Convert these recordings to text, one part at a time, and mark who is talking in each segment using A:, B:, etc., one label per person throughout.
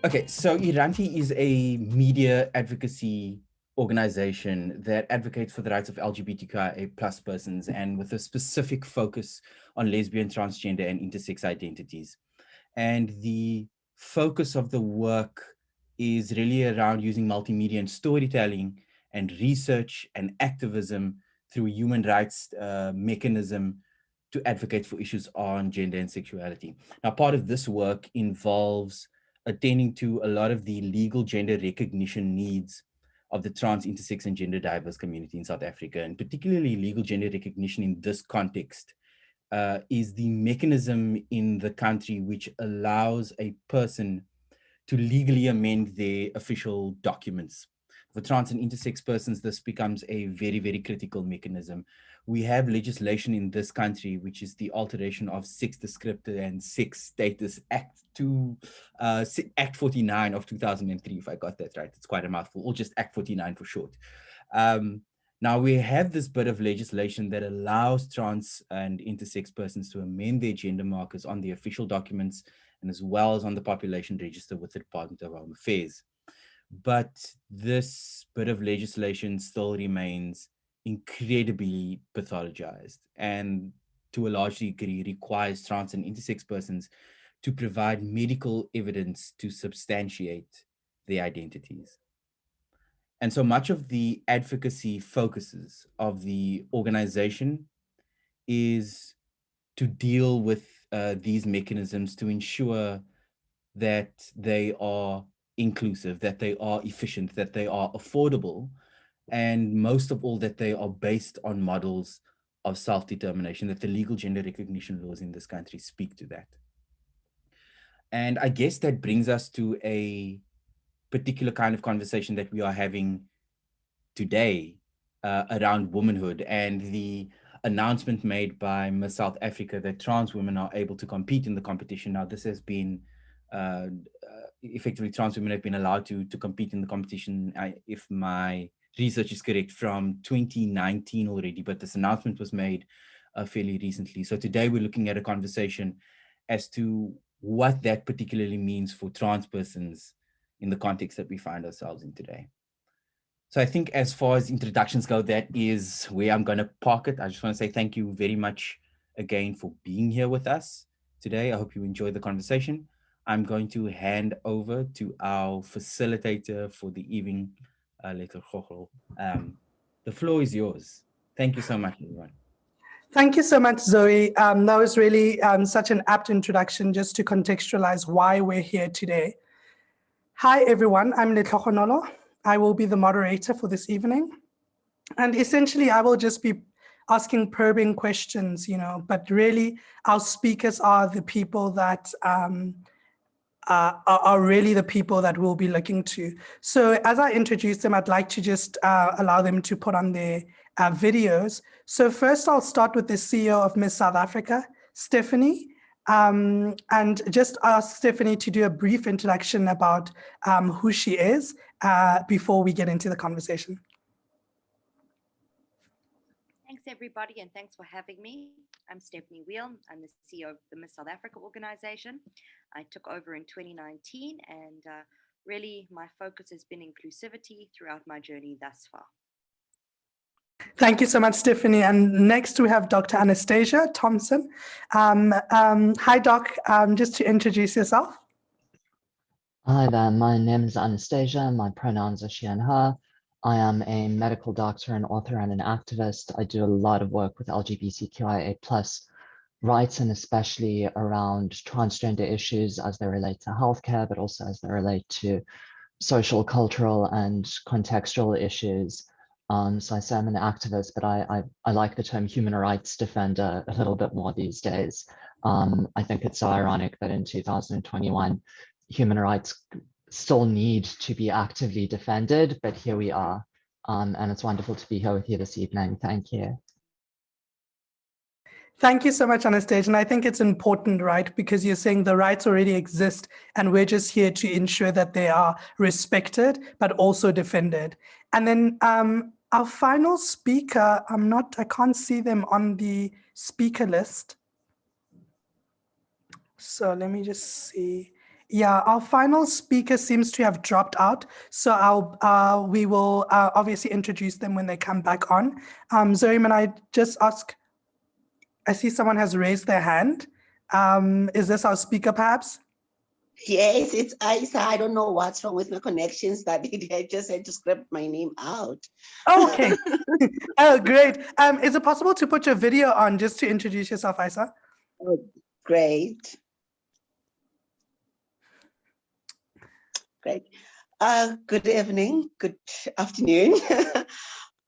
A: Okay, so Iranti is a media advocacy organization that advocates for the rights of LGBTQIA plus persons and with a specific focus on lesbian, transgender, and intersex identities. And the focus of the work is really around using multimedia and storytelling and research and activism through a human rights mechanism to advocate for issues on gender and sexuality. Now, part of this work involves attending to a lot of the legal gender recognition needs of the trans, intersex, and gender diverse community in South Africa, and particularly legal gender recognition in this context is the mechanism in the country which allows a person to legally amend their official documents. For trans and intersex persons, this becomes a very, very critical mechanism. We have legislation in this country, which is the alteration of Sex Descriptor and Sex Status Act Act 49 of 2003, if I got that right. It's quite a mouthful, or just Act 49 for short. Now we have this bit of legislation that allows trans and intersex persons to amend their gender markers on the official documents and as well as on the population register with the Department of Home Affairs. But this bit of legislation still remains incredibly pathologized and to a large degree requires trans and intersex persons to provide medical evidence to substantiate their identities. And so much of the advocacy focuses of the organization is to deal with these mechanisms to ensure that they are inclusive, that they are efficient, that they are affordable, and most of all, that they are based on models of self-determination, that the legal gender recognition laws in this country speak to that. And I guess that brings us to a particular kind of conversation that we are having today around womanhood and the announcement made by Miss South Africa that trans women are able to compete in the competition. Now, this has been effectively trans women have been allowed to compete in the competition, if my research is correct, from 2019 already, but this announcement was made fairly recently. So today we're looking at a conversation as to what that particularly means for trans persons in the context that we find ourselves in today. So I think as far as introductions go, that is where I'm going to park it. I just want to say thank you very much again for being here with us today. I hope you enjoyed the conversation. I'm going to hand over to our facilitator for the evening, Letlhogonolo. The floor is yours. Thank you so much, everyone.
B: Thank you so much, Zoe. That was really such an apt introduction just to contextualize why we're here today. Hi, everyone. I'm Letlhogonolo. I will be the moderator for this evening. And essentially, I will just be asking probing questions, but really our speakers are the people that are really the people that we'll be looking to. So as I introduce them, I'd like to just allow them to put on their videos. So first I'll start with the CEO of Ms South Africa, Stephanie, and just ask Stephanie to do a brief introduction about who she is before we get into the conversation.
C: Thanks, everybody, and thanks for having me. I'm Stephanie Weil. I'm the CEO of the Miss South Africa organization. I took over in 2019, and really my focus has been inclusivity throughout my journey thus far.
B: Thank you so much, Stephanie. And next we have Dr. Anastacia Tomson. Hi, Doc. Just to introduce yourself.
D: Hi there, my name is Anastacia. My pronouns are she and her. I am a medical doctor, an author, and an activist. I do a lot of work with LGBTQIA+ rights, and especially around transgender issues as they relate to healthcare, but also as they relate to social, cultural, and contextual issues. So I say I'm an activist, but I like the term human rights defender a little bit more these days. I think it's so ironic that in 2021, human rights still need to be actively defended, but here we are. And it's wonderful to be here with you this evening. Thank you.
B: Thank you so much, Anastacia. And I think it's important, right? Because you're saying the rights already exist and we're just here to ensure that they are respected, but also defended. And then our final speaker, I can't see them on the speaker list. So let me just see. Yeah, our final speaker seems to have dropped out, so we will obviously introduce them when they come back on. Zoe, may I just ask, I see someone has raised their hand. Is this our speaker perhaps?
E: Yes, it's Isa. I don't know what's wrong with my connections that I just had to script my name out.
B: Okay. Oh, great. Is it possible to put your video on just to introduce yourself, Isa?
E: Oh, great. Great. Good evening, good afternoon.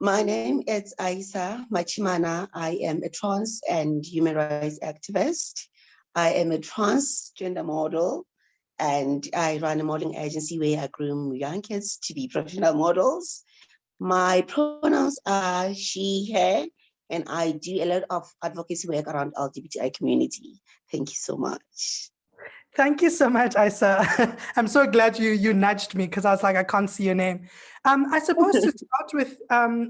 E: My name is Ycer Machimana. I am a trans and human rights activist. I am a transgender model, and I run a modeling agency where I groom young kids to be professional models. My pronouns are she, her, and I do a lot of advocacy work around LGBTI community. Thank you so much.
B: Thank you so much, Isa. I'm so glad you nudged me because I was like, I can't see your name. I suppose to start with,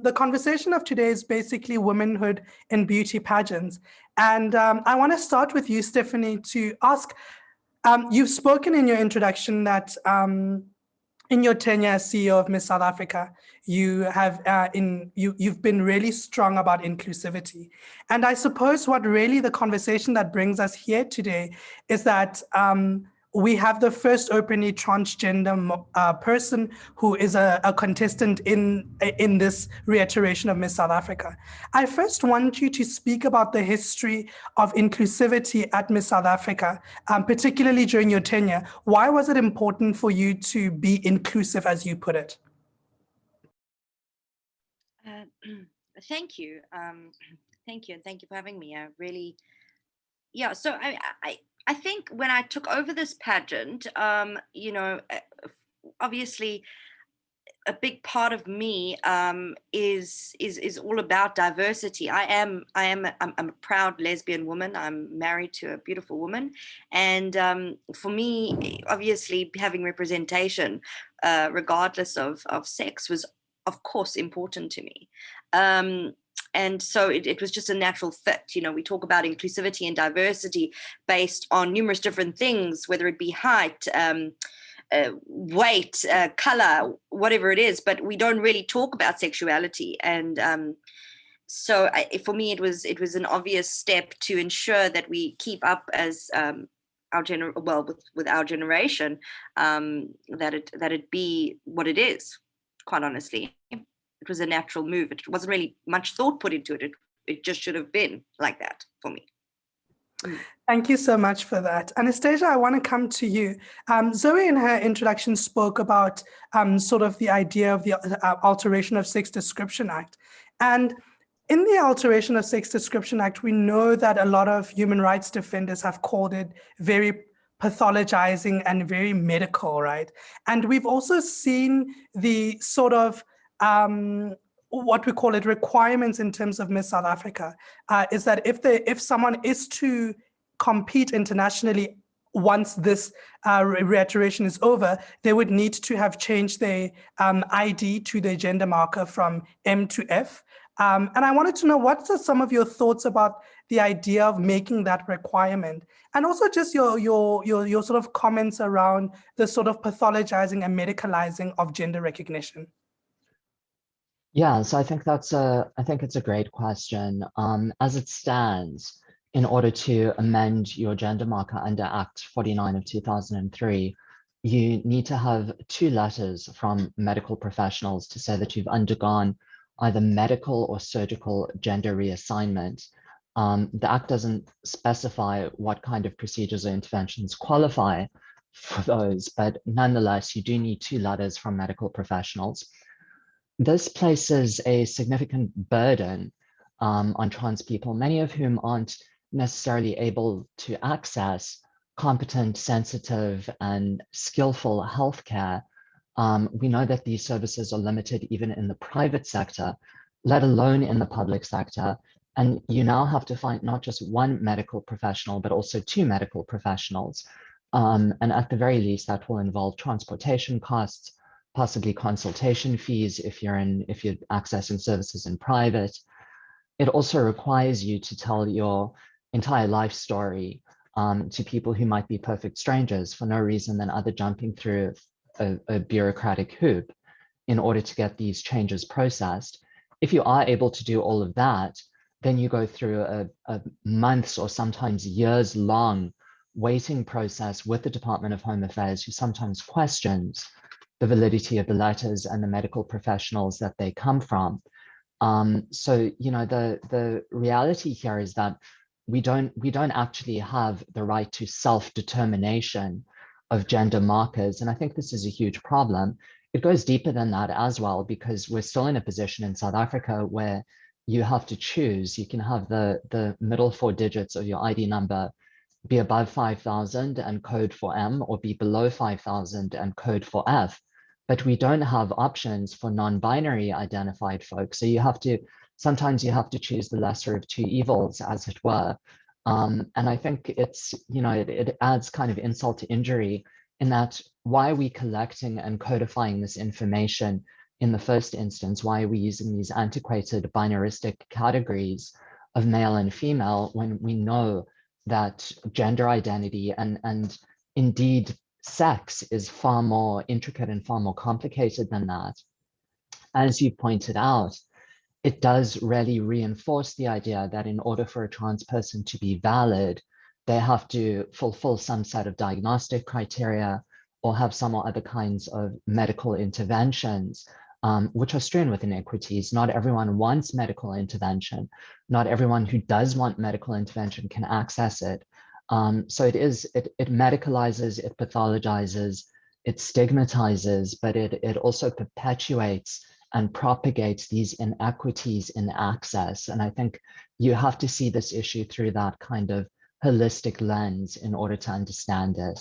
B: the conversation of today is basically womanhood in beauty pageants. And I want to start with you, Stephanie, to ask, you've spoken in your introduction that in your tenure as CEO of Miss South Africa, you have you've been really strong about inclusivity. And I suppose what really the conversation that brings us here today is that we have the first openly transgender person who is a contestant in this reiteration of Miss South Africa. I first want you to speak about the history of inclusivity at Miss South Africa, particularly during your tenure. Why was it important for you to be inclusive, as you put it?
C: Thank you. Thank you. And thank you for having me. I really, yeah, so I think when I took over this pageant, you know, obviously a big part of me is all about diversity. I'm a proud lesbian woman. I'm married to a beautiful woman, and for me, obviously, having representation, regardless of sex, was of course important to me. And so it was just a natural fit. You know, we talk about inclusivity and diversity based on numerous different things, whether it be height, weight, color, whatever it is, but we don't really talk about sexuality. And so for me, it was an obvious step to ensure that we keep up as with our generation, that it be what it is. Quite honestly, it was a natural move. It wasn't really much thought put into it. It just should have been like that for me.
B: Thank you so much for that. Anastacia, I want to come to you. Zoe in her introduction spoke about sort of the idea of the Alteration of Sex Description Act. And in the Alteration of Sex Description Act, we know that a lot of human rights defenders have called it very pathologizing and very medical, right? And we've also seen the sort of what we call it requirements in terms of Miss South Africa, is that if someone is to compete internationally once this reiteration is over, they would need to have changed their ID to their gender marker from M to F. And I wanted to know, what are some of your thoughts about the idea of making that requirement? And also just your sort of comments around the sort of pathologizing and medicalizing of gender recognition.
D: Yeah, so I think it's a great question. As it stands, in order to amend your gender marker under Act 49 of 2003, you need to have 2 letters from medical professionals to say that you've undergone either medical or surgical gender reassignment. The Act doesn't specify what kind of procedures or interventions qualify for those, but nonetheless, you do need 2 letters from medical professionals. This places a significant burden on trans people, many of whom aren't necessarily able to access competent, sensitive, and skillful healthcare. We know that these services are limited even in the private sector, let alone in the public sector. And you now have to find not just 1 medical professional, but also 2 medical professionals. And at the very least, that will involve transportation costs, possibly consultation fees if you're accessing services in private. It also requires you to tell your entire life story to people who might be perfect strangers for no reason than other jumping through a bureaucratic hoop in order to get these changes processed. If you are able to do all of that, then you go through a months or sometimes years long waiting process with the Department of Home Affairs, who sometimes questions the validity of the letters and the medical professionals that they come from. So, you know, the reality here is that we don't actually have the right to self-determination of gender markers. And I think this is a huge problem. It goes deeper than that as well, because we're still in a position in South Africa where you have to choose. You can have the middle 4 digits of your ID number be above 5,000 and code for M, or be below 5,000 and code for F. But we don't have options for non-binary identified folks. So you have to, sometimes you have to choose the lesser of two evils, as it were. And I think it's, you know, it adds kind of insult to injury in that, why are we collecting and codifying this information in the first instance? Why are we using these antiquated binaristic categories of male and female when we know that gender identity and indeed sex is far more intricate and far more complicated than that? As you pointed out, it does really reinforce the idea that in order for a trans person to be valid, they have to fulfill some set of diagnostic criteria or have some or other kinds of medical interventions, which are strewn with inequities. Not everyone wants medical intervention. Not everyone who does want medical intervention can access it. So it medicalizes, it pathologizes, it stigmatizes, but it also perpetuates and propagates these inequities in access. And I think you have to see this issue through that kind of holistic lens in order to understand it.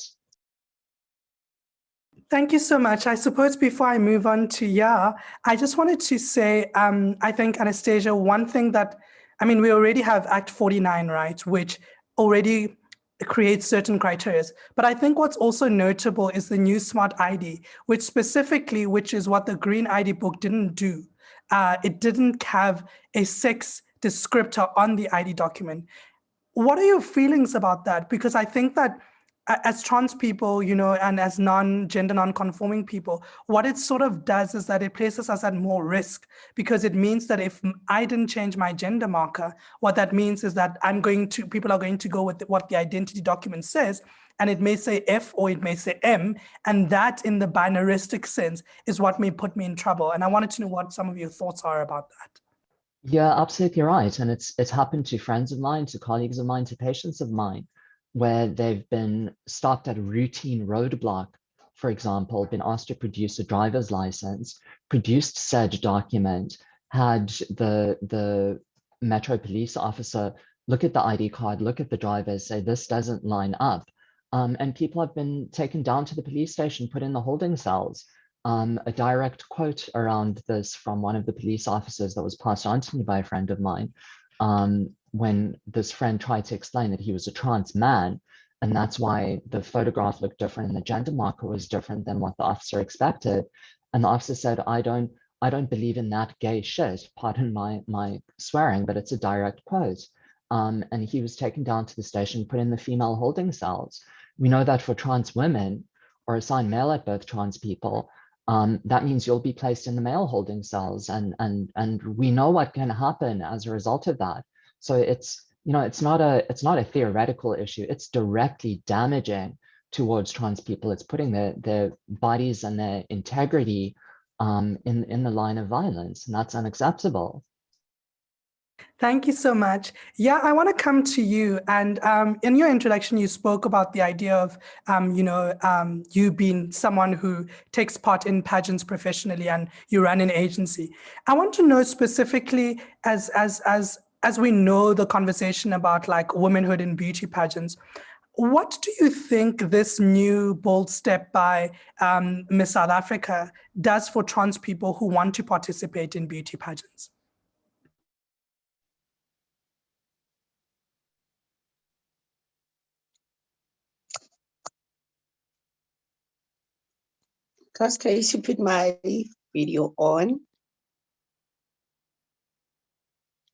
B: Thank you so much. I suppose before I move on to I just wanted to say, I think, Anastacia, one thing that, I mean, we already have Act 49, right, which already creates certain criteria. But I think what's also notable is the new Smart ID, which specifically, which is what the Green ID book didn't do. It didn't have a sex descriptor on the ID document. What are your feelings about that? Because I think that as trans people, you know, and as gender non-conforming people, what it sort of does is that it places us at more risk, because it means that if I didn't change my gender marker, what that means is that people are going to go with what the identity document says, and it may say F or it may say M, and that in the binaristic sense is what may put me in trouble. And I wanted to know what some of your thoughts are about that.
D: Yeah, absolutely right. And it's happened to friends of mine, to colleagues of mine, to patients of mine, where they've been stopped at a routine roadblock, for example, been asked to produce a driver's license, produced said document, had the Metro police officer look at the ID card, look at the driver, say, this doesn't line up. And people have been taken down to the police station, put in the holding cells. A direct quote around this from one of the police officers that was passed on to me by a friend of mine, when this friend tried to explain that he was a trans man, and that's why the photograph looked different and the gender marker was different than what the officer expected. And the officer said, I don't believe in that gay shit, pardon my swearing, but it's a direct quote. And he was taken down to the station, put in the female holding cells. We know that for trans women or assigned male at birth trans people, that means you'll be placed in the male holding cells, and we know what can happen as a result of that. So it's, you know, it's not a theoretical issue. It's directly damaging towards trans people. It's putting their bodies and their integrity in the line of violence, and that's unacceptable.
B: Thank you so much. Yeah, I want to come to you. And in your introduction, you spoke about the idea of, you being someone who takes part in pageants professionally and you run an agency. I want to know specifically, as we know the conversation about like womanhood and beauty pageants, what do you think this new bold step by Miss South Africa does for trans people who want to participate in beauty pageants?
E: Can you put my video on?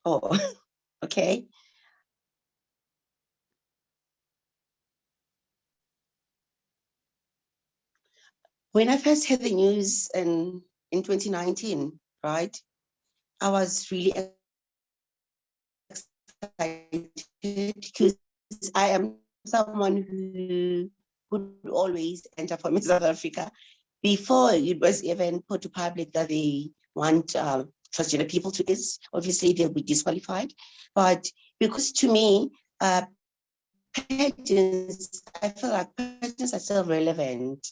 E: Oh, okay. When I first heard the news in 2019, right, I was really excited because I am someone who would always enter for Miss South Africa before it was even put to public that they want transgender people to this. Obviously, they'll be disqualified. But because to me, pageants, I feel like pageants are still relevant,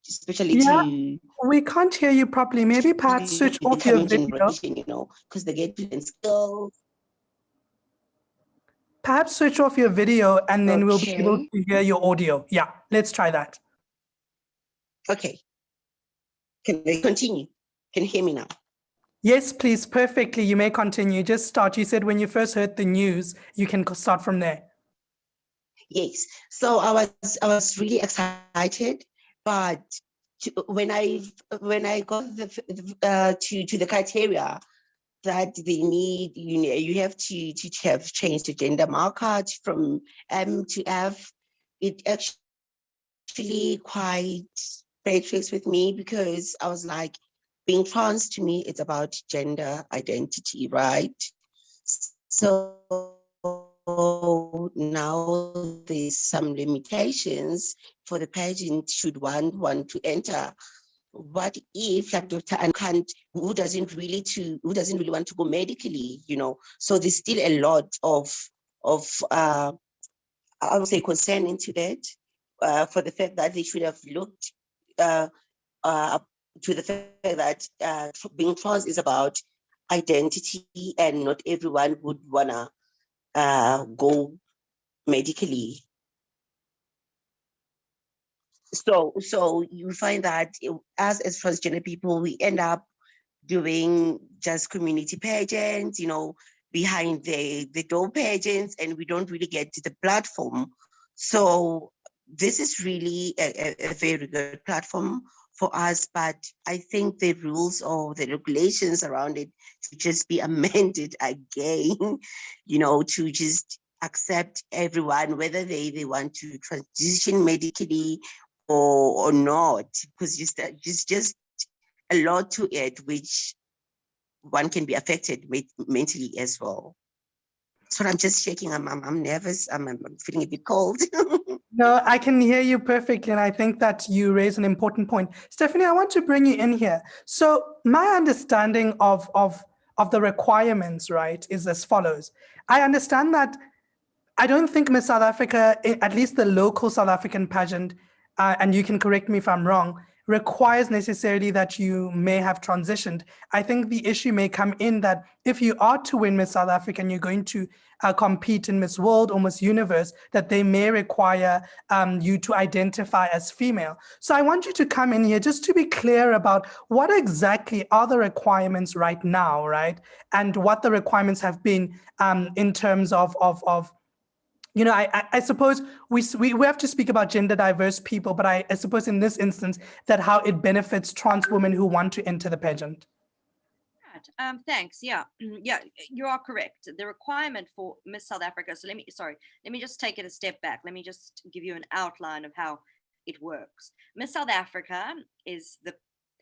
E: especially
B: Yeah,
E: to
B: we can't hear you properly. Maybe perhaps switch
E: the
B: off your
E: coming
B: video.
E: generation, you know, because they get different skills.
B: Perhaps switch off your video and then we'll be able
E: Okay.
B: to hear your audio. Yeah, let's try that.
E: Okay. Can they continue? Can you hear me now?
B: Yes, please, perfectly. You may continue. Just start. You said when you first heard the news, you can start from there.
E: Yes. So I was really excited, but when I got to the criteria that they need, you have to have changed the gender marker from M to F. It actually quite matrix with me because I was like, being trans to me, it's about gender identity, right? So now there's some limitations for the pageant should one to enter. What if, like Dr. Anastacia, who doesn't really want to go medically, you know? So there's still a lot of I would say concern into that, for the fact that they should have looked to the fact that being trans is about identity and not everyone would wanna go medically. So you find that as transgender people, we end up doing just community pageants, you know, behind the door pageants, and we don't really get to the platform. So this is really a very good platform for us, but I think the rules or the regulations around it should just be amended again, you know, to just accept everyone, whether they want to transition medically or not, because just a lot to it, which one can be affected mentally as well. So I'm just shaking. I'm nervous. I'm feeling a bit cold.
B: No, I can hear you perfectly, and I think that you raise an important point. Stephanie, I want to bring you in here. So my understanding of the requirements, right, is as follows. I understand that I don't think Miss South Africa, at least the local South African pageant, and you can correct me if I'm wrong, requires necessarily that you may have transitioned. I think the issue may come in that if you are to win Miss South Africa and you're going to compete in Miss World or Miss Universe, that they may require you to identify as female. So I want you to come in here just to be clear about what exactly are the requirements right now, right? And what the requirements have been in terms of you know, I suppose we have to speak about gender diverse people, but I suppose in this instance that how it benefits trans women who want to enter the pageant.
C: Thanks. Yeah, yeah, you are correct. The requirement for Miss South Africa. So let me just take it a step back. Let me just give you an outline of how it works. Miss South Africa is the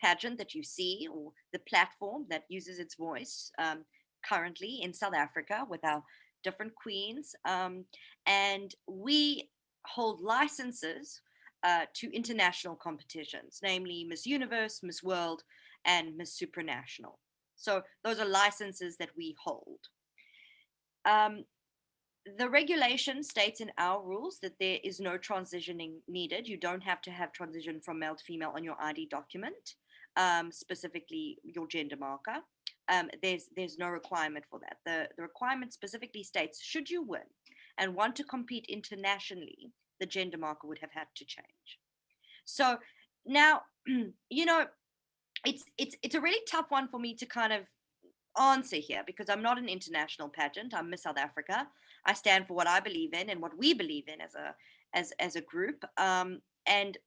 C: pageant that you see, or the platform that uses its voice currently in South Africa with our different queens, and we hold licenses to international competitions, namely Miss Universe, Miss World, and Miss Supranational. So those are licenses that we hold. The regulation states in our rules that there is no transitioning needed. You don't have to have transition from male to female on your ID document, specifically your gender marker. There's no requirement for that. The requirement specifically states, should you win and want to compete internationally, the gender marker would have had to change. So now, you know, it's a really tough one for me to kind of answer here because I'm not an international pageant. I'm Miss South Africa. I stand for what I believe in and what we believe in as a group. And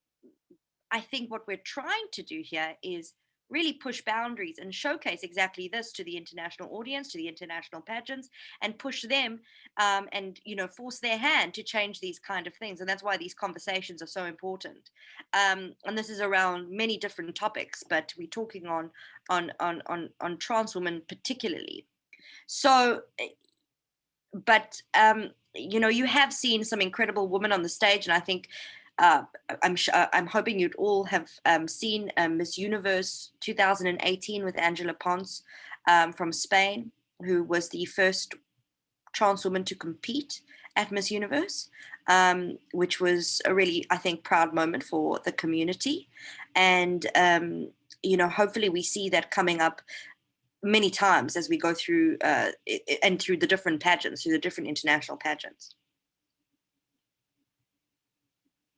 C: I think what we're trying to do here is really push boundaries and showcase exactly this to the international audience, to the international pageants, and push them and, you know, force their hand to change these kind of things. And that's why these conversations are so important. And this is around many different topics, but we're talking on trans women particularly. So, but you know, you have seen some incredible women on the stage, and I think I'm hoping you'd all have seen Miss Universe 2018 with Angela Pons from Spain, who was the first trans woman to compete at Miss Universe, which was a really, I think, proud moment for the community. And, you know, hopefully we see that coming up many times as we go through and through the different pageants, through the different international pageants.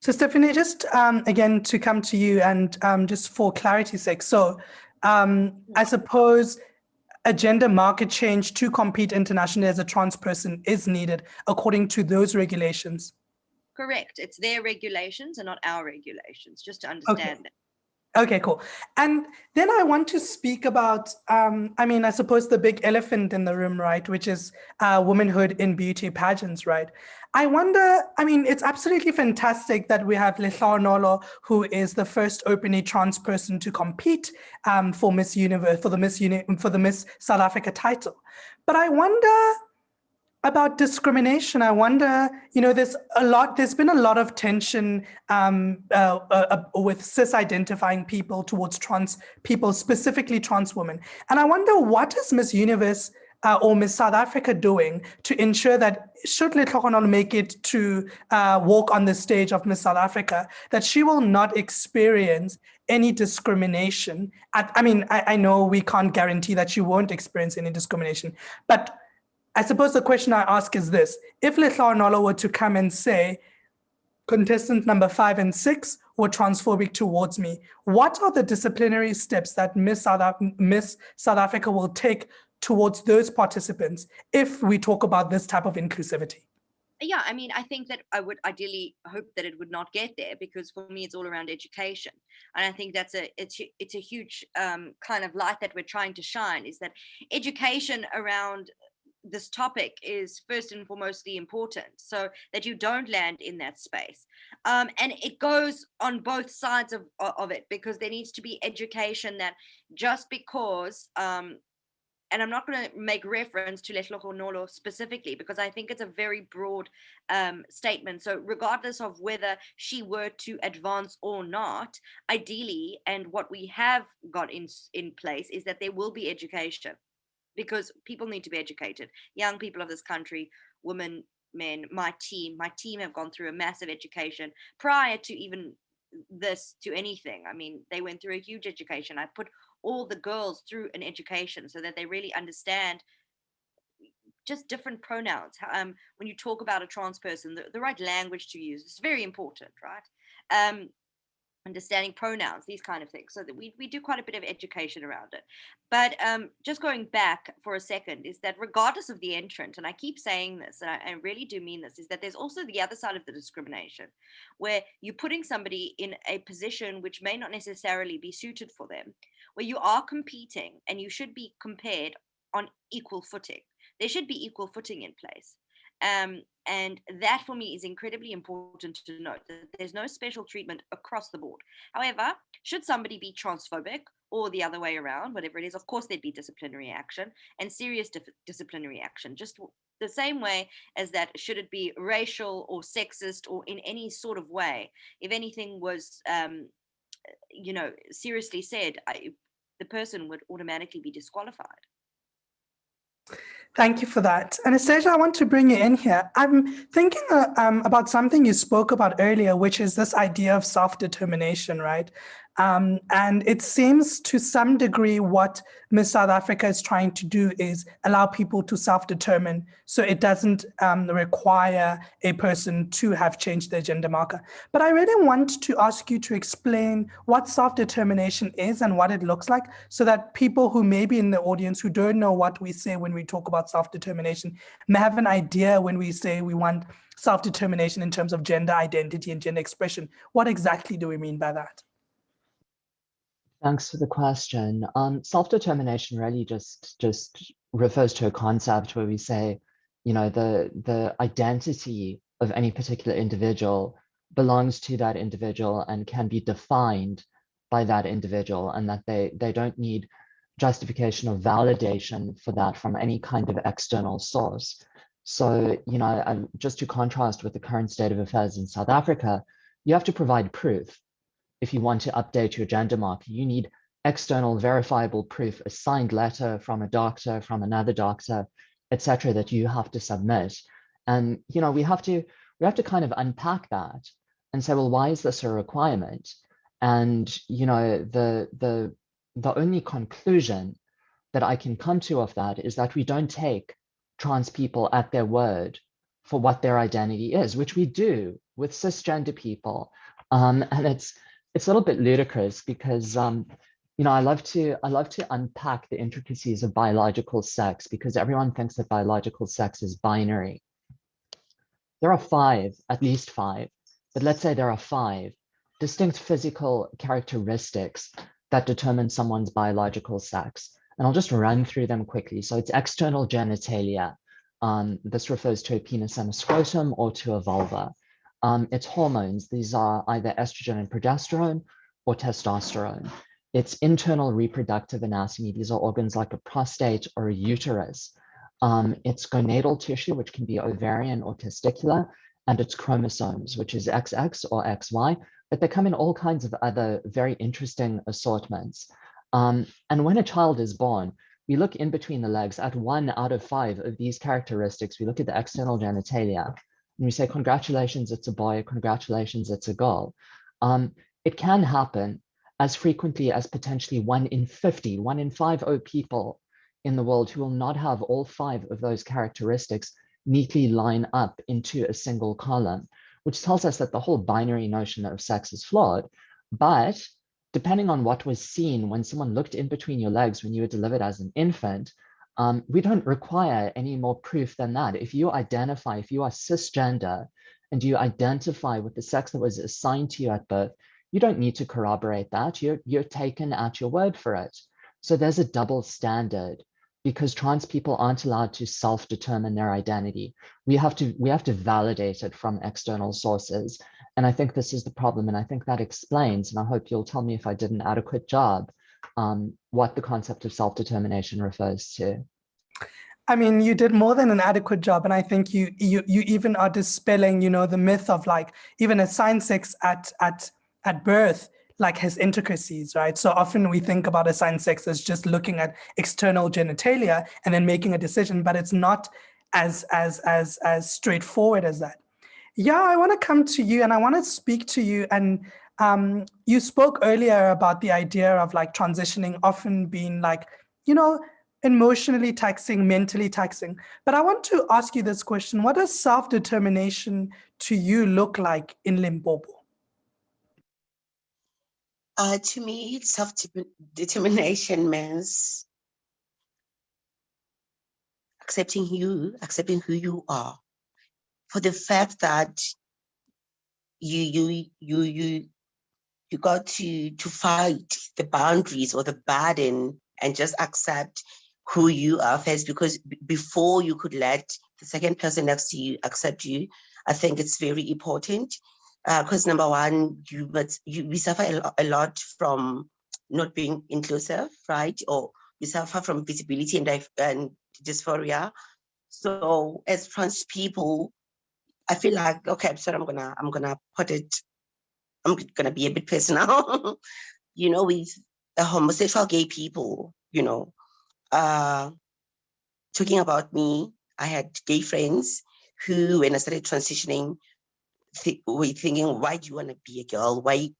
B: So Stephanie, just again to come to you and just for clarity's sake, so I suppose a gender marker change to compete internationally as a trans person is needed according to those regulations.
C: Correct. It's their regulations and not our regulations, just to understand it.
B: Okay, cool. And then I want to speak about, I mean, I suppose the big elephant in the room, right, which is womanhood in beauty pageants, right? I wonder, I mean, it's absolutely fantastic that we have Letlhogonolo, who is the first openly trans person to compete for Miss Universe, for the Miss South Africa title. But I wonder about discrimination. I wonder, you know, there's been a lot of tension with cis-identifying people towards trans people, specifically trans women. And I wonder, what is Miss Universe or Miss South Africa doing to ensure that should Letlhogonolo make it to walk on the stage of Miss South Africa, that she will not experience any discrimination? I know we can't guarantee that she won't experience any discrimination, but I suppose the question I ask is this: if Letlhogonolo were to come and say, contestant number 5 and 6 were transphobic towards me, what are the disciplinary steps that Miss South Africa will take towards those participants if we talk about this type of inclusivity?
C: Yeah, I mean, I think that I would ideally hope that it would not get there, because for me, it's all around education. And I think that's it's a huge kind of light that we're trying to shine, is that education around this topic is first and foremostly important, so that you don't land in that space. And it goes on both sides of it, because there needs to be education that just because, and I'm not going to make reference to Letlhogonolo specifically, because I think it's a very broad statement. So regardless of whether she were to advance or not, ideally, and what we have got in place is that there will be education, because people need to be educated. Young people of this country, women, men, my team have gone through a massive education prior to even this, to anything. I mean, they went through a huge education. I put all the girls through an education so that they really understand just different pronouns. When you talk about a trans person, the right language to use is very important, right? Understanding pronouns, these kind of things, so that we do quite a bit of education around it. But just going back for a second, is that regardless of the entrant, and I keep saying this, and I really do mean this, is that there's also the other side of the discrimination, where you're putting somebody in a position which may not necessarily be suited for them, where you are competing and you should be compared on equal footing. There should be equal footing in place. And that for me is incredibly important to note, that there's no special treatment across the board. However, should somebody be transphobic or the other way around, whatever it is, of course there'd be disciplinary action, and serious disciplinary action, just the same way as that should it be racial or sexist or in any sort of way. If anything was, seriously said, the person would automatically be disqualified.
B: Thank you for that. Anastacia, I want to bring you in here. I'm thinking about something you spoke about earlier, which is this idea of self-determination, right? And it seems to some degree what Miss South Africa is trying to do is allow people to self-determine, so it doesn't require a person to have changed their gender marker. But I really want to ask you to explain what self-determination is and what it looks like, so that people who may be in the audience who don't know what we say when we talk about self-determination may have an idea when we say we want self-determination in terms of gender identity and gender expression. What exactly do we mean by that?
D: Thanks for the question. Self-determination really just refers to a concept where we say, the identity of any particular individual belongs to that individual and can be defined by that individual, and that they don't need justification or validation for that from any kind of external source. So, just to contrast with the current state of affairs in South Africa, you have to provide proof. If you want to update your gender marker, you need external verifiable proof, a signed letter from a doctor, from another doctor, etc., that you have to submit. And we have to kind of unpack that and say, well, why is this a requirement? And the only conclusion that I can come to of that is that we don't take trans people at their word for what their identity is, which we do with cisgender people. And it's a little bit ludicrous because I love to unpack the intricacies of biological sex, because everyone thinks that biological sex is binary. There are at least five, but let's say there are 5 distinct physical characteristics that determine someone's biological sex. And I'll just run through them quickly. So it's external genitalia. This refers to a penis and a scrotum or to a vulva. It's hormones. These are either estrogen and progesterone or testosterone. It's internal reproductive anatomy. These are organs like a prostate or a uterus. It's gonadal tissue, which can be ovarian or testicular, and it's chromosomes, which is XX or XY, but they come in all kinds of other very interesting assortments. And when a child is born, we look in between the legs at 1 out of 5 of these characteristics. We look at the external genitalia and we say, congratulations, it's a boy, congratulations, it's a girl. It can happen as frequently as potentially 1 in 50, 1 in 50 people in the world who will not have all 5 of those characteristics neatly line up into a single column, which tells us that the whole binary notion of sex is flawed. But depending on what was seen when someone looked in between your legs when you were delivered as an infant, we don't require any more proof than that. If you are cisgender and you identify with the sex that was assigned to you at birth, you don't need to corroborate that. You're taken at your word for it. So there's a double standard because trans people aren't allowed to self-determine their identity. We have to validate it from external sources. And I think this is the problem. And I think that explains, and I hope you'll tell me if I did an adequate job, what the concept of self-determination refers to.
B: I mean, you did more than an adequate job. And I think you even are dispelling, the myth of like, even assigned sex at birth, like has intricacies, right? So often we think about assigned sex as just looking at external genitalia and then making a decision, but it's not as straightforward as that. Yeah, I want to come to you and I want to speak to you. And you spoke earlier about the idea of like transitioning often being like, emotionally taxing, mentally taxing. But I want to ask you this question. What does self-determination to you look like in Limpopo?
E: To me, self-determination means accepting who you are, for the fact that you got to fight the boundaries or the burden and just accept who you are first, because before you could let the second person next to you accept you, I think it's very important. Because number one, we suffer a lot from not being inclusive, right? Or we suffer from visibility and dysphoria. So as trans people, I feel like, okay, I'm sorry, I'm gonna be a bit personal. With homosexual gay people, talking about me, I had gay friends who, when I started transitioning, were thinking, why do you want to be a girl? Why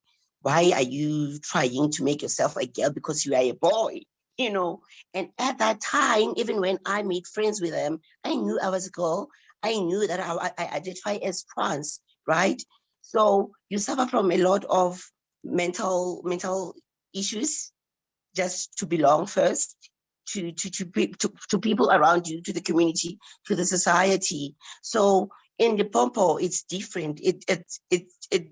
E: are you trying to make yourself a girl because you are a boy? And at that time, even when I made friends with them, I knew I was a girl. I knew that I identify as trans, right? So you suffer from a lot of mental issues just to belong first to people around you, to the community, to the society. So in Limpopo, it's different. It's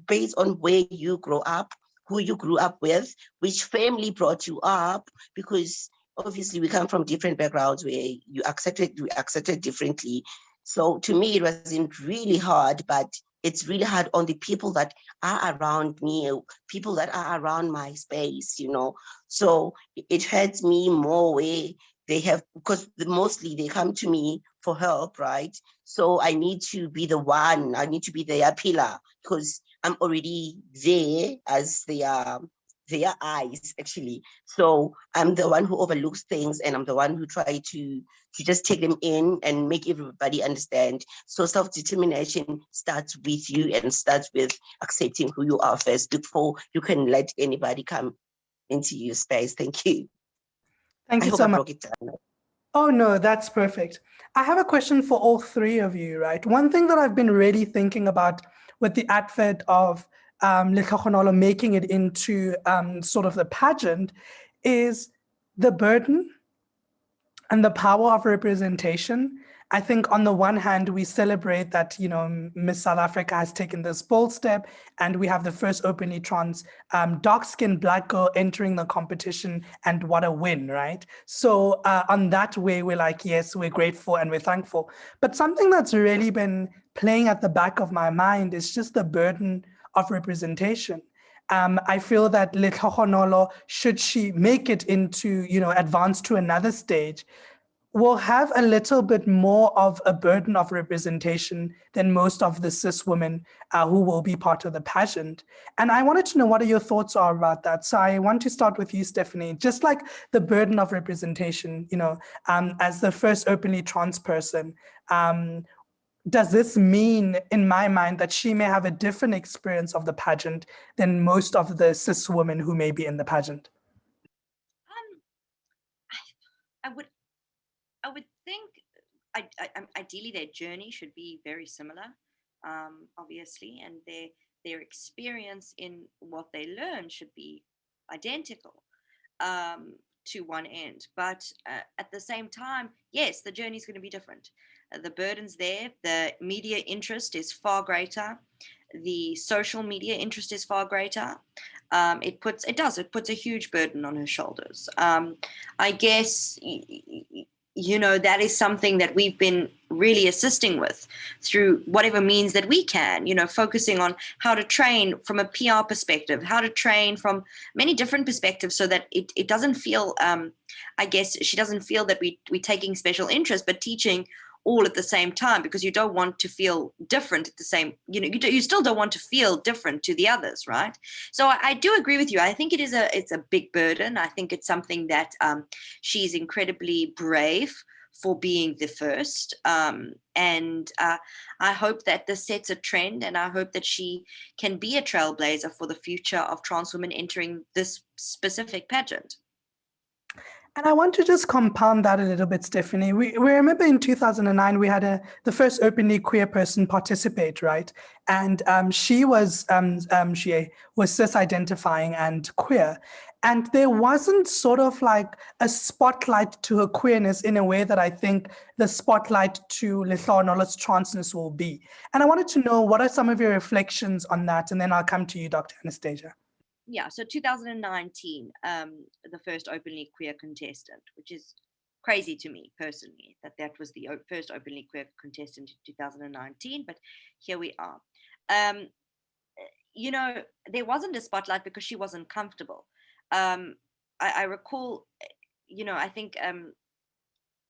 E: based on where you grow up, who you grew up with, which family brought you up, because obviously we come from different backgrounds where we accepted differently. So to me, it wasn't really hard, but it's really hard on the people that are around me, people that are around my space, you know. So it hurts me more where they have, because mostly they come to me for help, right? So I need to be the one, I need to be their pillar, because I'm already there as their eyes, actually. So I'm the one who overlooks things, and I'm the one who try to just take them in and make everybody understand. So self-determination starts with you and starts with accepting who you are first before you can let anybody come into your space. Thank you.
B: Thank
E: I
B: you
E: hope
B: so
E: I
B: much.
E: broke it down.
B: Oh, no, that's perfect. I have a question for all three of you, right? One thing that I've been really thinking about with the advent of Letlhogonolo making it into sort of the pageant is the burden and the power of representation. I think on the one hand, we celebrate that, you know, Miss South Africa has taken this bold step, and we have the first openly trans dark-skinned Black girl entering the competition, and what a win, right? So on that way, we're like, yes, we're grateful and we're thankful. But something that's really been playing at the back of my mind is just the burden of representation. I feel that Letlhogonolo, should she make it into, you know, advance to another stage, will have a little bit more of a burden of representation than most of the cis women who will be part of the pageant. And I wanted to know what your thoughts are about that. So I want to start with you, Stephanie. Just like the burden of representation, you know, as the first openly trans person, does this mean, in my mind, that she may have a different experience of the pageant than most of the cis women who may be in the pageant?
C: I would think ideally their journey should be very similar, obviously, and their experience in what they learn should be identical to one end. But at the same time, yes, the journey is going to be different. The burden's there. The media interest is far greater. The social media interest is far greater. It puts a huge burden on her shoulders. I guess, you know, that is something that we've been really assisting with through whatever means that we can, you know, focusing on how to train from a PR perspective, how to train from many different perspectives, so that it doesn't feel, I guess she doesn't feel that we're taking special interest, but teaching all at the same time, because you don't want to feel different at the same, you know, you still don't want to feel different to the others, right? So I do agree with you. I think it's a big burden. I think it's something that she's incredibly brave for being the first. And I hope that this sets a trend, and I hope that she can be a trailblazer for the future of trans women entering this specific pageant.
B: And I want to just compound that a little bit, Stephanie. We remember in 2009, we had the first openly queer person participate, right? And she was cis-identifying and queer. And there wasn't sort of like a spotlight to her queerness in a way that I think the spotlight to Letlhogonolo's transness will be. And I wanted to know, what are some of your reflections on that? And then I'll come to you, Dr. Anastacia.
C: Yeah, so 2019, the first openly queer contestant, which is crazy to me personally, that was the first openly queer contestant in 2019, but here we are. You know, there wasn't a spotlight because she wasn't comfortable. I recall, you know, I think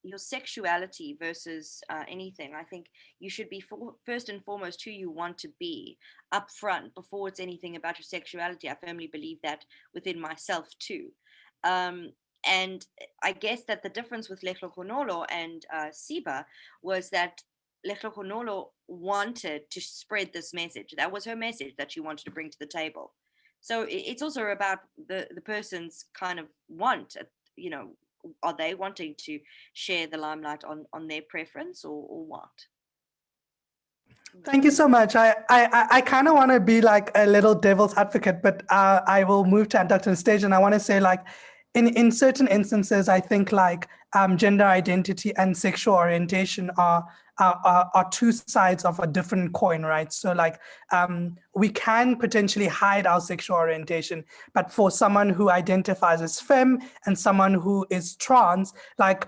C: your sexuality versus anything, I think you should be first and foremost who you want to be up front before it's anything about your sexuality. I firmly believe that within myself too. And I guess that the difference with Letlhogonolo and Siba was that Letlhogonolo wanted to spread this message. That was her message that she wanted to bring to the table. So it's also about the person's kind of want, you know, are they wanting to share the limelight on their preference or what?
B: Thank you so much. I kind of want to be like a little devil's advocate, but I will move to Dr. Anastacia, and I want to say, like, in certain instances, I think like gender identity and sexual orientation are are two sides of a different coin, right? So like we can potentially hide our sexual orientation, but for someone who identifies as femme and someone who is trans, like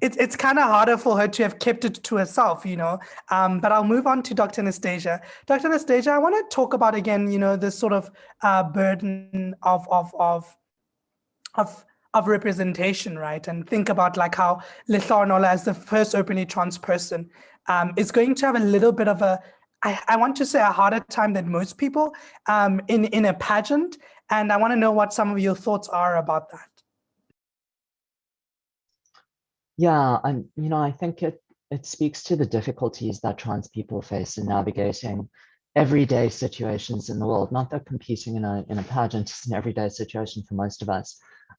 B: it's kind of harder for her to have kept it to herself, you know. But I'll move on to Dr. Anastacia. Dr. Anastacia, I want to talk about again, you know, this sort of burden of representation, right? And think about like how Letlhogonolo, as the first openly trans person, is going to have a little bit of a, I want to say a harder time than most people in a pageant. And I want to know what some of your thoughts are about that.
D: Yeah, you know, I think it speaks to the difficulties that trans people face in navigating everyday situations in the world. Not that competing in a pageant is an everyday situation for most of us,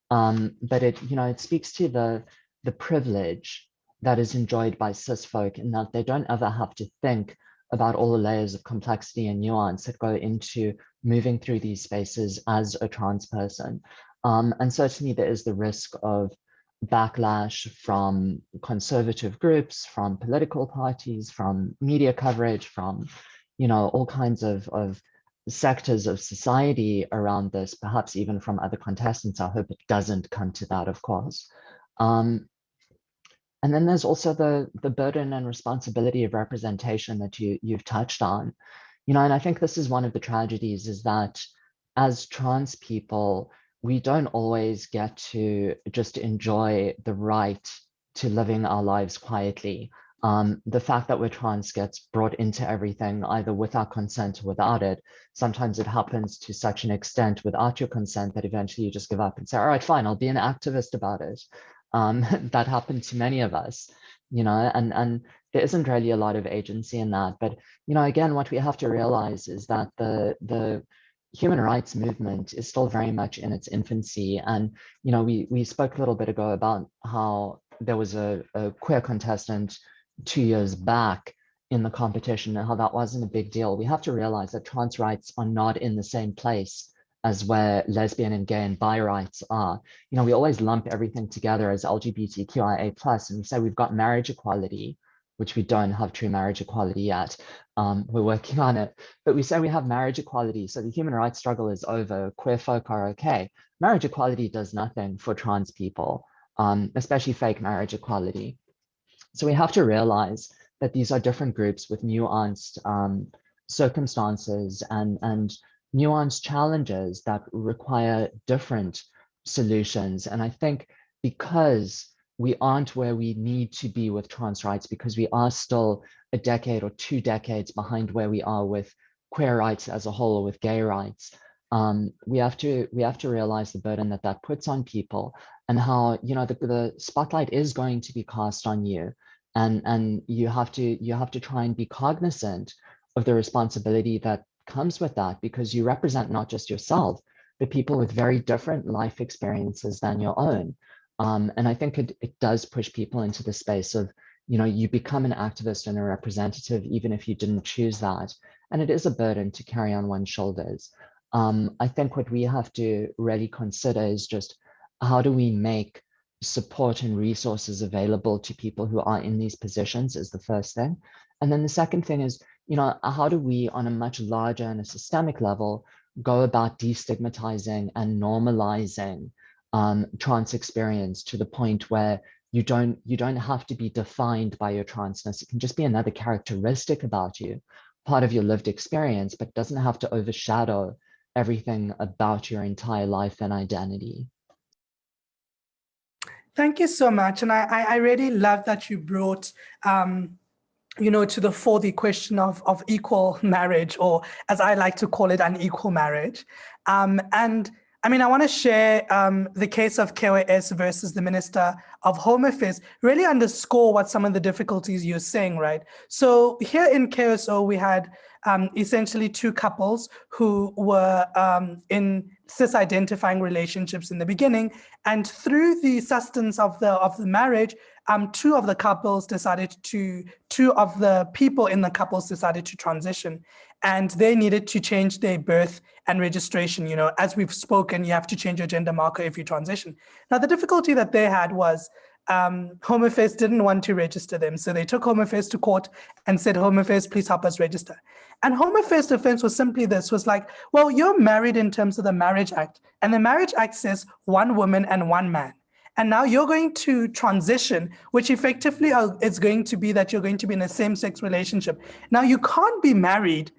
D: but it, you know, it speaks to the privilege that is enjoyed by cis folk, in that they don't ever have to think about all the layers of complexity and nuance that go into moving through these spaces as a trans person. And certainly there is the risk of backlash from conservative groups, from political parties, from media coverage, from, you know, all kinds of sectors of society around this, perhaps even from other contestants. I hope it doesn't come to that, of course. And then there's also the burden and responsibility of representation that you've touched on. You know, and I think this is one of the tragedies, is that as trans people, we don't always get to just enjoy the right to living our lives quietly. The fact that we're trans gets brought into everything, either with our consent or without it. Sometimes it happens to such an extent without your consent that eventually you just give up and say, all right, fine, I'll be an activist about it. That happened to many of us, you know, and there isn't really a lot of agency in that. But, you know, again, what we have to realize is that the human rights movement is still very much in its infancy. And, you know, we spoke a little bit ago about how there was a queer contestant 2 years back in the competition and how that wasn't a big deal. We have to realize that trans rights are not in the same place as where lesbian and gay and bi rights are. You know, we always lump everything together as LGBTQIA+, and we say we've got marriage equality, which we don't have true marriage equality yet. We're working on it, but we say we have marriage equality. So the human rights struggle is over, queer folk are okay. Marriage equality does nothing for trans people, especially fake marriage equality. So we have to realize that these are different groups with nuanced circumstances and nuanced challenges that require different solutions. And I think because we aren't where we need to be with trans rights, because we are still a decade or 2 decades behind where we are with queer rights as a whole, or with gay rights, we have to realize the burden that that puts on people, and how, you know, the spotlight is going to be cast on you, and you have to try and be cognizant of the responsibility that comes with that, because you represent not just yourself, but people with very different life experiences than your own. And I think it does push people into the space of, you know, you become an activist and a representative, even if you didn't choose that. And it is a burden to carry on one's shoulders. I think what we have to really consider is just, how do we make support and resources available to people who are in these positions, is the first thing. And then the second thing is, you know, how do we, on a much larger and a systemic level, go about destigmatizing and normalizing trans experience to the point where you don't have to be defined by your transness. It can just be another characteristic about you, part of your lived experience, but doesn't have to overshadow everything about your entire life and identity.
B: Thank you so much. And I really love that you brought, you know, to the fore the question of equal marriage, or as I like to call it, unequal marriage. And I mean, I want to share the case of KOS versus the Minister of Home Affairs, really underscore what some of the difficulties you're saying, right? So here in KSO, we had essentially 2 couples who were in cis-identifying relationships in the beginning, and through the sustenance of the marriage, 2 of the people in the couples decided to transition, and they needed to change their birth and registration. You know, as we've spoken, you have to change your gender marker if you transition. Now, the difficulty that they had was Home Affairs didn't want to register them. So they took Home Affairs to court and said, Home Affairs, please help us register. And Home Affairs' defense was simply this, was like, well, you're married in terms of the Marriage Act. And the Marriage Act says one woman and one man. And now you're going to transition, which effectively is going to be that you're going to be in a same-sex relationship. Now you can't be married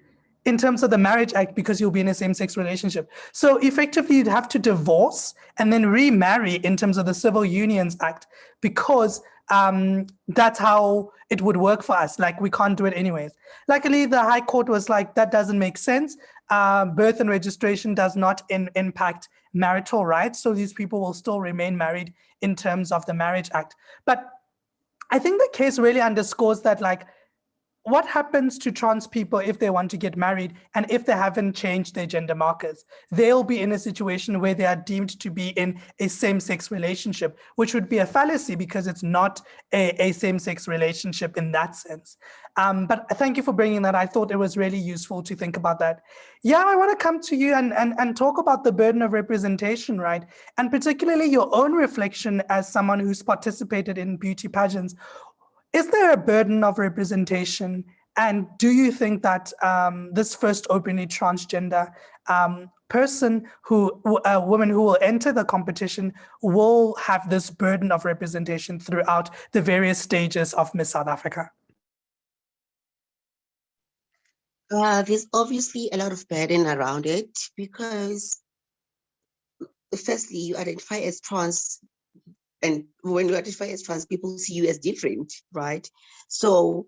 B: in terms of the Marriage Act because you'll be in a same-sex relationship. So effectively you'd have to divorce and then remarry in terms of the Civil Unions Act, because that's how it would work for us. Like, we can't do it anyways. Luckily, the High Court was like, that doesn't make sense. Birth and registration does not impact marital rights. So these people will still remain married in terms of the Marriage Act. But I think the case really underscores that, like, what happens to trans people if they want to get married and if they haven't changed their gender markers? They'll be in a situation where they are deemed to be in a same-sex relationship, which would be a fallacy because it's not a same-sex relationship in that sense. But thank you for bringing that. I thought it was really useful to think about that. Yeah, I want to come to you and talk about the burden of representation, right? And particularly your own reflection as someone who's participated in beauty pageants. Is there a burden of representation? And do you think that this first openly transgender person, a woman who will enter the competition, will have this burden of representation throughout the various stages of Miss South Africa?
E: There's obviously a lot of burden around it because, firstly, you identify as trans. And when you identify as trans, people see you as different, right? So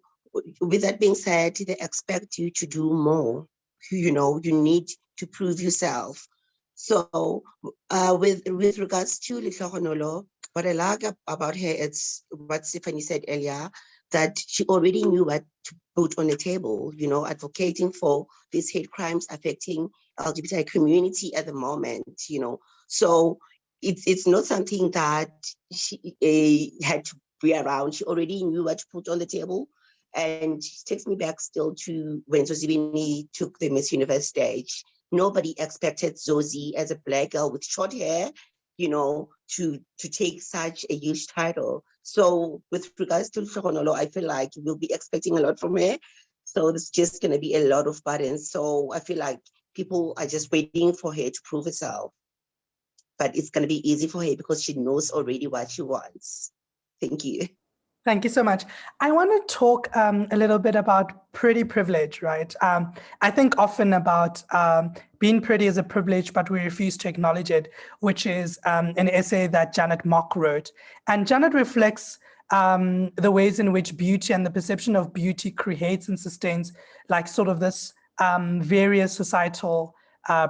E: with that being said, they expect you to do more. You know, you need to prove yourself. So with regards to Letlhogonolo, what I like about her, it's what Stephanie said earlier, that she already knew what to put on the table, you know, advocating for these hate crimes affecting LGBTI community at the moment, you know. So it's not something that she had to be around. She already knew what to put on the table. And it takes me back still to when Zozibini took the Miss Universe stage. Nobody expected Zosie as a Black girl with short hair, you know, to take such a huge title. So with regards to Letlhogonolo, I feel like we'll be expecting a lot from her. So it's just going to be a lot of burdens. So I feel like people are just waiting for her to prove herself. But it's going to be easy for her because she knows already what she wants. Thank you.
B: Thank you so much. I want to talk a little bit about pretty privilege, right? I think often about being pretty is a privilege, but we refuse to acknowledge it, which is an essay that Janet Mock wrote. And Janet reflects the ways in which beauty and the perception of beauty creates and sustains like sort of this various societal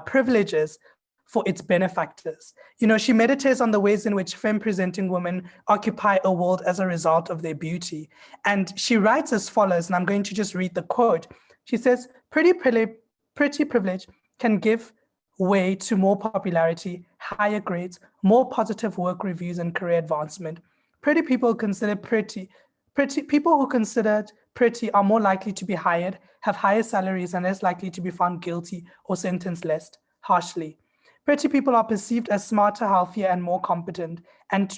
B: privileges for its benefactors. You know, she meditates on the ways in which femme-presenting women occupy a world as a result of their beauty. And she writes as follows, and I'm going to just read the quote. She says, pretty privilege can give way to more popularity, higher grades, more positive work reviews, and career advancement. Pretty people consider people who considered pretty are more likely to be hired, have higher salaries, and less likely to be found guilty or sentenced less harshly. Pretty people are perceived as smarter, healthier, and more competent, and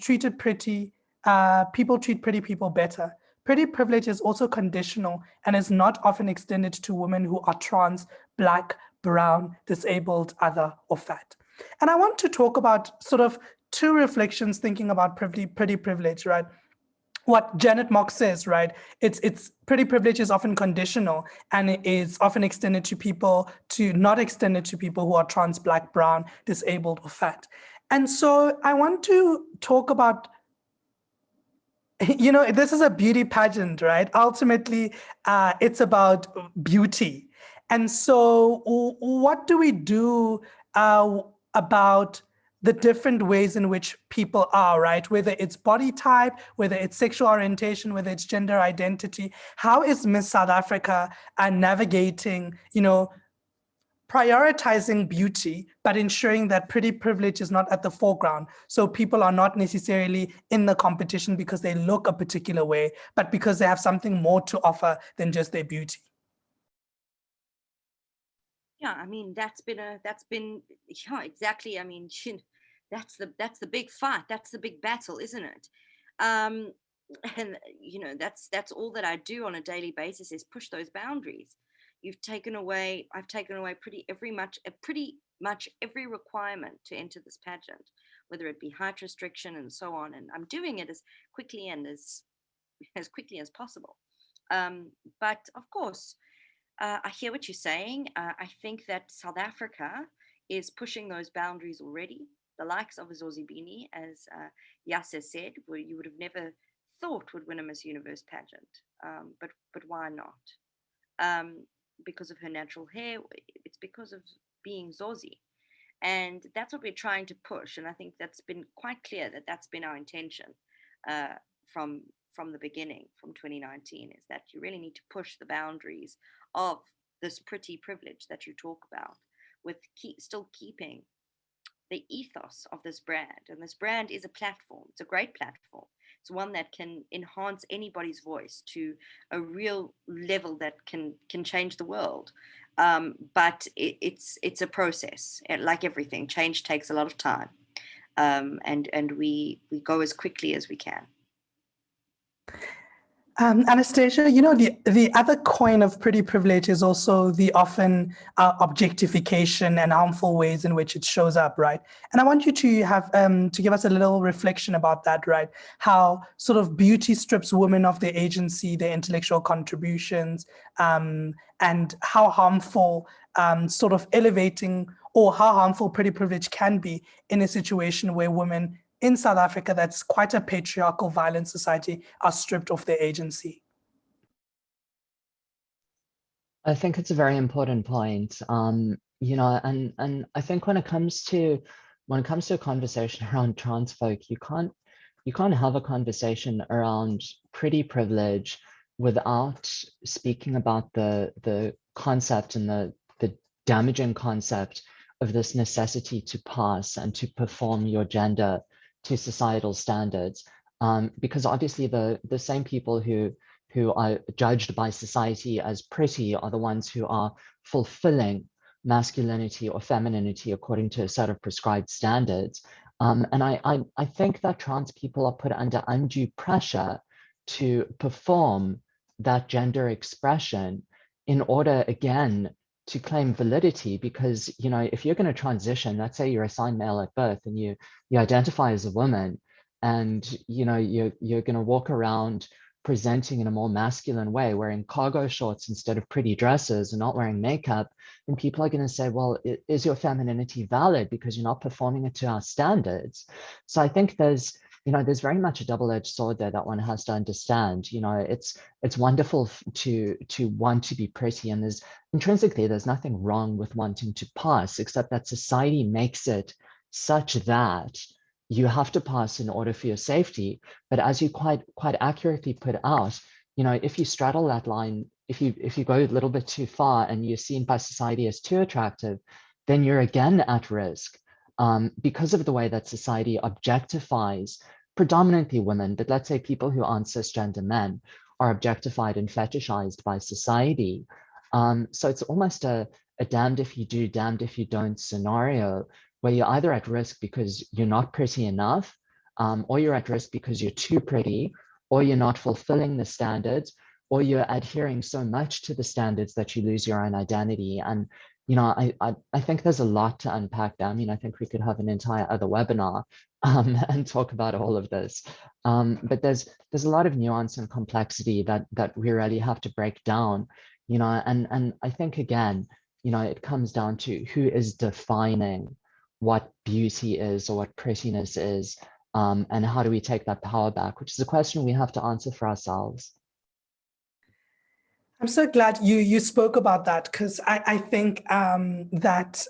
B: people treat pretty people better. Pretty privilege is also conditional and is not often extended to women who are trans, Black, brown, disabled, other, or fat. And I want to talk about sort of two reflections thinking about pretty privilege, right? What Janet Mock says, right? It's pretty privilege is often conditional and it is often extended to people, not extended to people who are trans, Black, brown, disabled, or fat. And so I want to talk about, you know, this is a beauty pageant, right? Ultimately, it's about beauty. And so what do we do about the different ways in which people are, right? Whether it's body type, whether it's sexual orientation, whether it's gender identity. How is Miss South Africa navigating, you know, prioritizing beauty, but ensuring that pretty privilege is not at the foreground? So people are not necessarily in the competition because they look a particular way, but because they have something more to offer than just their beauty.
C: Yeah, I mean, yeah, exactly. I mean, that's the big fight. That's the big battle, isn't it? And you know, that's all that I do on a daily basis, is push those boundaries. I've taken away pretty much every requirement to enter this pageant, whether it be height restriction and so on. And I'm doing it as quickly and as quickly as possible. But of course, I hear what you're saying. I think that South Africa is pushing those boundaries already. The likes of Zozibini, as Ycer said, you would have never thought would win a Miss Universe pageant. But why not? Because of her natural hair. It's because of being Zozi. And that's what we're trying to push. And I think that's been quite clear that that's been our intention from the beginning, from 2019, is that you really need to push the boundaries of this pretty privilege that you talk about, with still keeping the ethos of this brand. And this brand is a platform. It's a great platform. It's one that can enhance anybody's voice to a real level that can change the world. But it's a process. Like everything, change takes a lot of time. And we go as quickly as we can.
B: Anastacia, you know, the other coin of pretty privilege is also the often objectification and harmful ways in which it shows up, right? And I want you to have to give us a little reflection about that, right? How sort of beauty strips women of their agency, their intellectual contributions, and how harmful sort of elevating, or how harmful pretty privilege can be in a situation where women in South Africa, that's quite a patriarchal, violent society, are stripped of their agency.
D: I think it's a very important point. You know, and I think when it comes to a conversation around trans folk, you can't have a conversation around pretty privilege without speaking about the concept and the damaging concept of this necessity to pass and to perform your gender to societal standards, because obviously the same people who are judged by society as pretty are the ones who are fulfilling masculinity or femininity according to a set of prescribed standards. And I think that trans people are put under undue pressure to perform that gender expression in order, again, to claim validity, because, you know, if you're going to transition, let's say you're assigned male at birth and you identify as a woman, and, you know, you're going to walk around presenting in a more masculine way, wearing cargo shorts instead of pretty dresses and not wearing makeup, then people are going to say, well, is your femininity valid because you're not performing it to our standards? So I think there's very much a double-edged sword there that one has to understand. You know, it's wonderful to want to be pretty, and intrinsically there's nothing wrong with wanting to pass, except that society makes it such that you have to pass in order for your safety. But as you quite accurately put out, you know, if you straddle that line, if you go a little bit too far and you're seen by society as too attractive, then you're again at risk. Because of the way that society objectifies predominantly women, but let's say people who aren't cisgender men are objectified and fetishized by society. So it's almost a damned if you do, damned if you don't scenario, where you're either at risk because you're not pretty enough, or you're at risk because you're too pretty, or you're not fulfilling the standards, or you're adhering so much to the standards that you lose your own identity. And you know, I think there's a lot to unpack there. I mean, I think we could have an entire other webinar and talk about all of this. But there's a lot of nuance and complexity that we really have to break down, you know, and I think, again, you know, it comes down to who is defining what beauty is or what prettiness is, and how do we take that power back, which is a question we have to answer for ourselves.
B: I'm so glad you spoke about that, because I think that,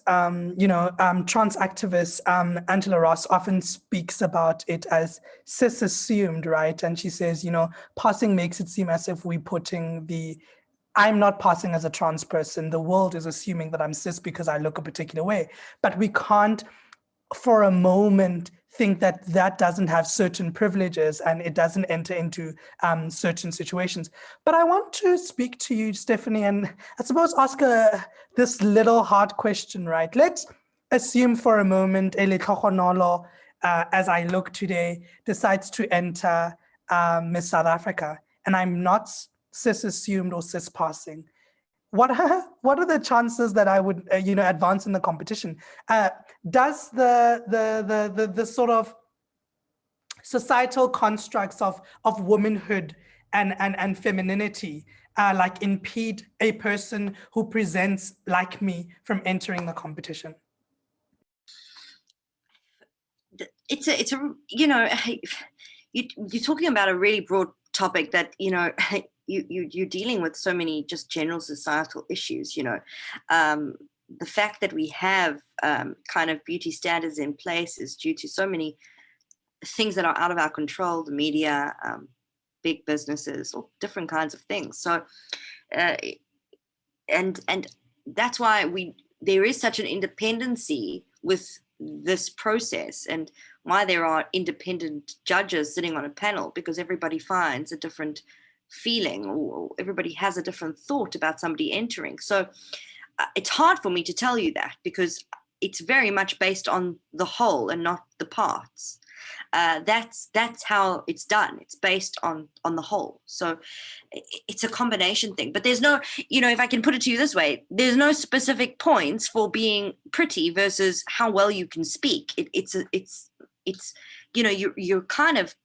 B: you know, trans activist Angela Ross often speaks about it as cis assumed, right? And she says, you know, passing makes it seem as if we're putting I'm not passing as a trans person. The world is assuming that I'm cis because I look a particular way, but we can't for a moment think that that doesn't have certain privileges and it doesn't enter into certain situations. But I want to speak to you, Stephanie, and I suppose ask this little hard question, right? Let's assume for a moment a Letlhogonolo as I look today, decides to enter Miss South Africa, and I'm not cis assumed or cis passing, what are the chances that I would advance in the competition? Does the sort of societal constructs of womanhood and femininity like impede a person who presents like me from entering the competition?
C: It's a you're talking about a really broad topic that you're dealing with so many just general societal issues. The fact that we have kind of beauty standards in place is due to so many things that are out of our control, the media, big businesses, or different kinds of things. So and that's why there is such an independency with this process, and why there are independent judges sitting on a panel, because everybody finds a different feeling, or everybody has a different thought about somebody entering. So it's hard for me to tell you that, because it's very much based on the whole and not the parts. That's how it's done. It's based on the whole. So it's a combination thing. But there's no, if I can put it to you this way, there's no specific points for being pretty versus how well you can speak. It's you're kind of,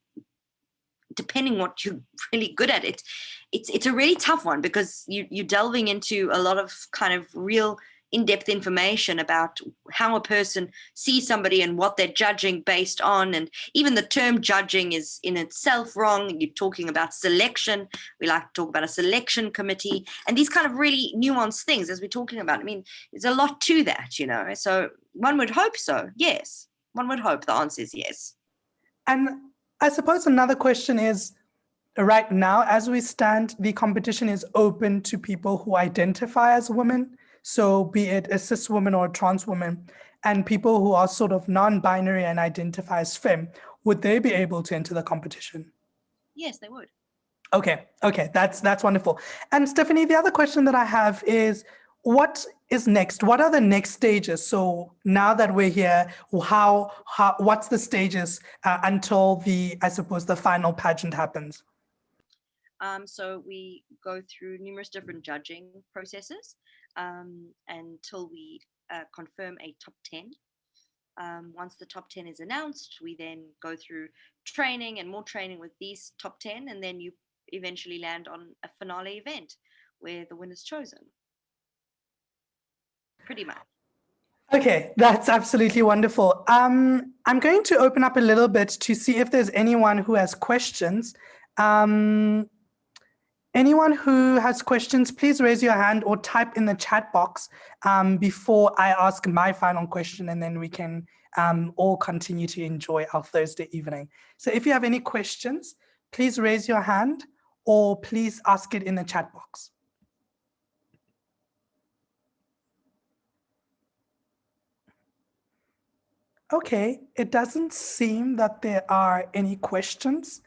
C: depending what you're really good at, it's a really tough one, because you're delving into a lot of kind of real in-depth information about how a person sees somebody and what they're judging based on. And even the term judging is in itself wrong. You're talking about selection. We like to talk about a selection committee and these kind of really nuanced things as we're talking about. I mean, there's a lot to that, so one would hope so. Yes, one would hope the answer is yes.
B: And I suppose another question is, right now, as we stand, the competition is open to people who identify as women. So be it a cis woman or a trans woman, and people who are sort of non-binary and identify as femme, would they be able to enter the competition?
C: Yes, they would.
B: Okay, that's wonderful. And Stephanie, the other question that I have is, what is next? What are the next stages? So now that we're here, what's the stages until I suppose the final pageant happens?
C: So we go through numerous different judging processes until we confirm a top 10. Once the top 10 is announced, we then go through training and more training with these top 10, and then you eventually land on a finale event where the winner's chosen. Pretty much. Okay,
B: that's absolutely wonderful. I'm going to open up a little bit to see if there's anyone who has questions. Anyone who has questions, please raise your hand or type in the chat box before I ask my final question, and then we can all continue to enjoy our Thursday evening. So if you have any questions, please raise your hand or please ask it in the chat box. Okay, it doesn't seem that there are any questions.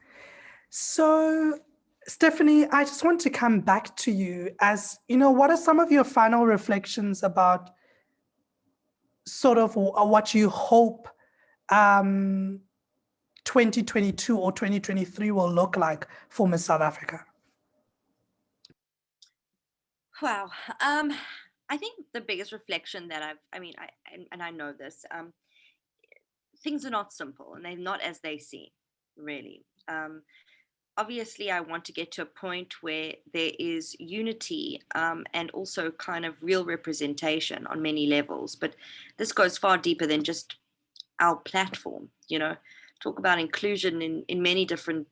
B: So Stephanie, I just want to come back to you as, what are some of your final reflections about sort of what you hope 2022 or 2023 will look like for Miss South Africa?
C: Wow. I think the biggest reflection that I know this, things are not simple and they're not as they seem, really. Obviously, I want to get to a point where there is unity and also kind of real representation on many levels. But this goes far deeper than just our platform. Talk about inclusion in many different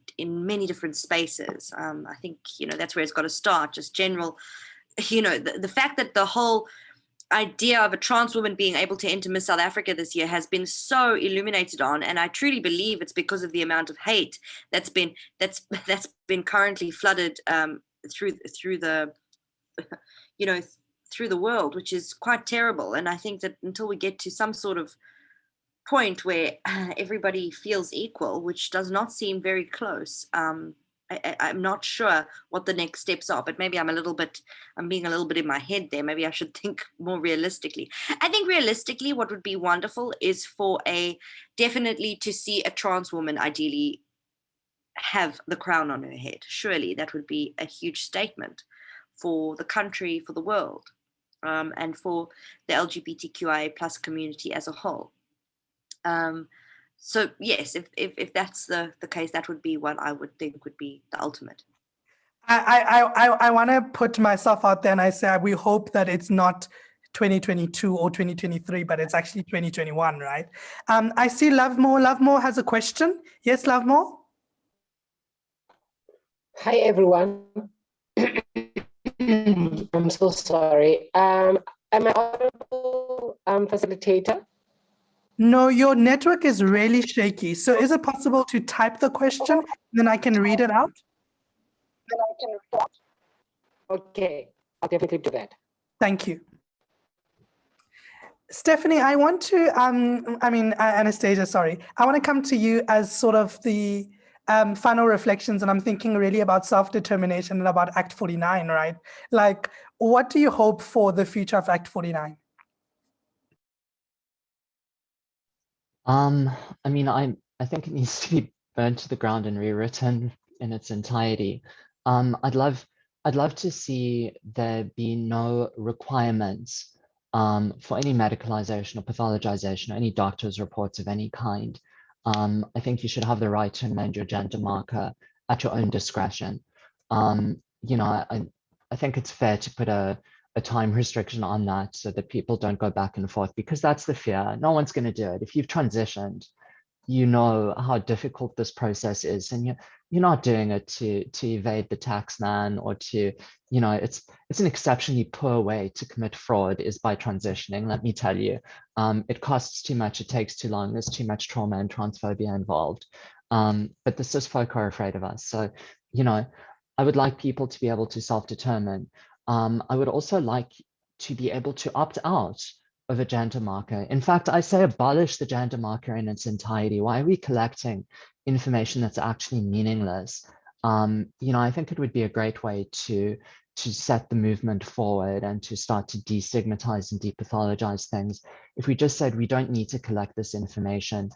C: spaces. I think that's where it's got to start. Just general, the fact that the whole idea of a trans woman being able to enter Miss South Africa this year has been so illuminated on, and I truly believe it's because of the amount of hate that's been currently flooded through the through the world, which is quite terrible. And I think that until we get to some sort of point where everybody feels equal, which does not seem very close, I'm not sure what the next steps are, but maybe I'm being a little bit in my head there. Maybe I should think more realistically. I think realistically, what would be wonderful is for definitely to see a trans woman ideally have the crown on her head. Surely that would be a huge statement for the country, for the world, and for the LGBTQIA plus community as a whole. So yes, if that's the case, that would be what I would think would be the ultimate.
B: I want to put myself out there and I say we hope that it's not 2022 or 2023, but it's actually 2021, right? I see Lovemore. Lovemore has a question. Yes, Lovemore?
F: Hi, everyone. I'm so sorry. Am I audible, facilitator?
B: No, your network is really shaky. So is it possible to type the question, then I can read it out?
F: Okay, I'll definitely do that.
B: Thank you. Stephanie, I want to, Anastacia, sorry. I want to come to you as sort of the final reflections, and I'm thinking really about self-determination and about Act 49, right? Like, what do you hope for the future of Act 49?
D: I think it needs to be burnt to the ground and rewritten in its entirety. I'd love to see there be no requirements for any medicalization or pathologization or any doctor's reports of any kind. I think you should have the right to amend your gender marker at your own discretion. I think it's fair to put a time restriction on that so that people don't go back and forth, because that's the fear. No one's going to do it. If you've transitioned, you know how difficult this process is, and you're not doing it to evade the tax man or to, it's an exceptionally poor way to commit fraud is by transitioning, let me tell you. It costs too much, it takes too long, there's too much trauma and transphobia involved. But the cis folk are afraid of us. So, I would like people to be able to self-determine. I would also like to be able to opt out of a gender marker. In fact, I say abolish the gender marker in its entirety. Why are we collecting information that's actually meaningless? I think it would be a great way to set the movement forward and to start to destigmatize and depathologize things. If we just said we don't need to collect this information